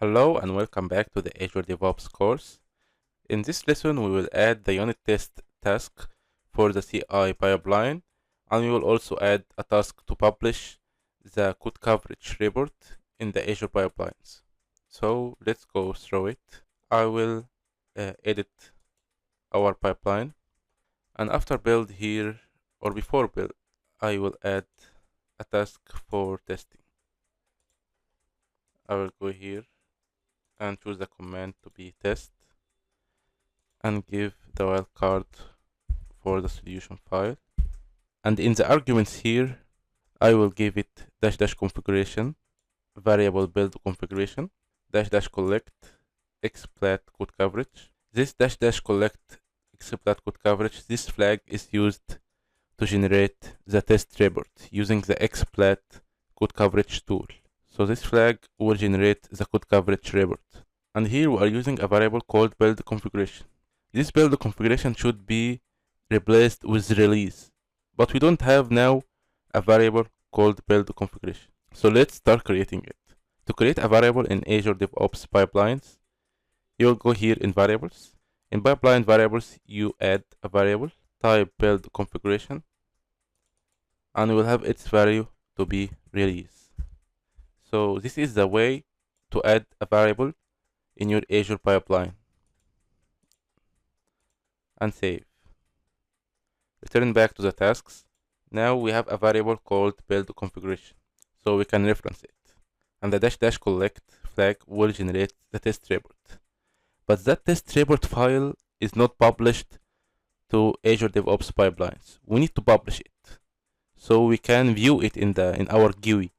Hello and welcome back to the Azure DevOps course. In this lesson, we will add the unit test task for the CI pipeline, and we will also add a task to publish the code coverage report in the Azure pipelines. So let's go through it. I will edit our pipeline, and after build here, or before build, I will add a task for testing. I will go here and choose the command to be test and give the wildcard for the solution file. And in the arguments here, I will give it -- configuration, variable build configuration, -- collect explat code coverage. This -- collect explat code coverage, this flag is used to generate the test report using the explat code coverage tool. So this flag will generate the code coverage report. And here we are using a variable called build configuration. This build configuration should be replaced with release, but we don't have now a variable called build configuration. So let's start creating it. To create a variable in Azure DevOps Pipelines, you will go here in variables. In pipeline variables, you add a variable, type build configuration, and we will have its value to be release. So this is the way to add a variable in your Azure pipeline. And save. Return back to the tasks. Now we have a variable called build configuration, so we can reference it. And the -- collect flag will generate the test report. But that test report file is not published to Azure DevOps Pipelines. We need to publish it, so we can view it in our GUI.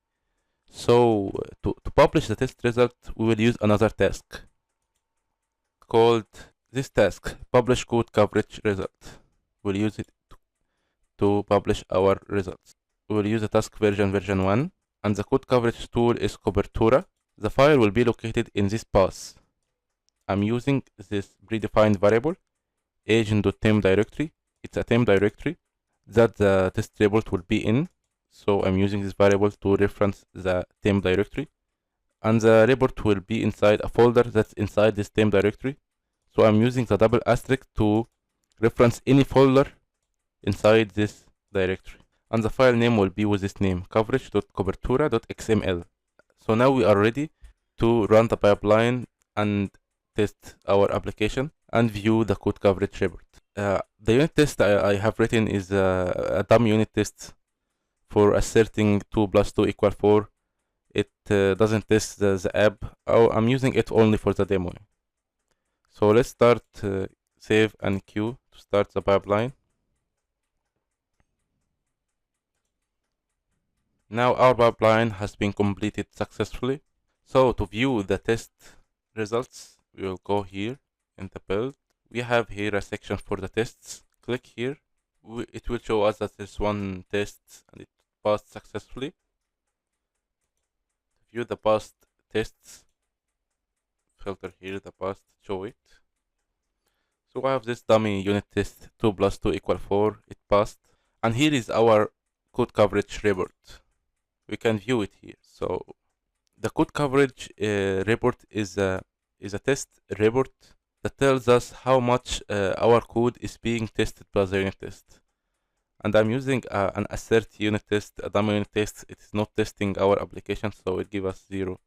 So to publish the test result, we will use another task called this task, publish code coverage result. We'll use it to publish our results. We'll use the task version 1, and the code coverage tool is Cobertura. The file will be located in this path. I'm using this predefined variable, agent.temp directory. It's a temp directory that the test report will be in. So I'm using this variable to reference the temp directory. And the report will be inside a folder that's inside this temp directory. So I'm using the double asterisk to reference any folder inside this directory. And the file name will be with this name, coverage.cobertura.xml. So now we are ready to run the pipeline and test our application and view the code coverage report. The unit test I have written is a dummy unit test for asserting 2 + 2 = 4. It doesn't test the app. I'm using it only for the demo. So let's start, save and queue to start the pipeline. Now our pipeline has been completed successfully. So to view the test results, we will go here in the build. We have here a section for the tests. Click here. It will show us that there's one test and it passed successfully. To view the past tests, filter here the past, show it. So I have this dummy unit test 2 + 2 = 4. It passed, and here is our code coverage report. We can view it here. So the code coverage report is a test report that tells us how much our code is being tested by the unit test. And I'm using an assert unit test, a dummy unit test. It is not testing our application, so it gives us 0%.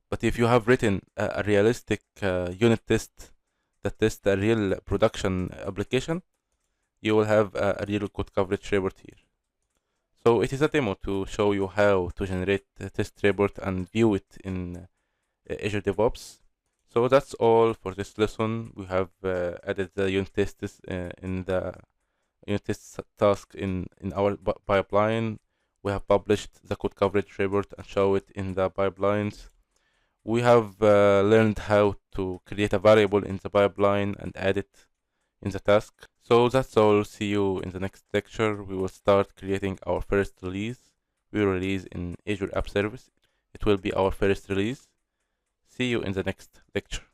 But if you have written a realistic unit test that tests a real production application, you will have a real code coverage report here. So it is a demo to show you how to generate a test report and view it in Azure DevOps. So that's all for this lesson. We have added the unit tests in the unit test task in our pipeline. We have published the code coverage report and show it in the pipelines. We have learned how to create a variable in the pipeline and add it in the task. So that's all. See you in the next lecture. We will start creating our first release. We will release in Azure App Service. It will be our first release. See you in the next lecture.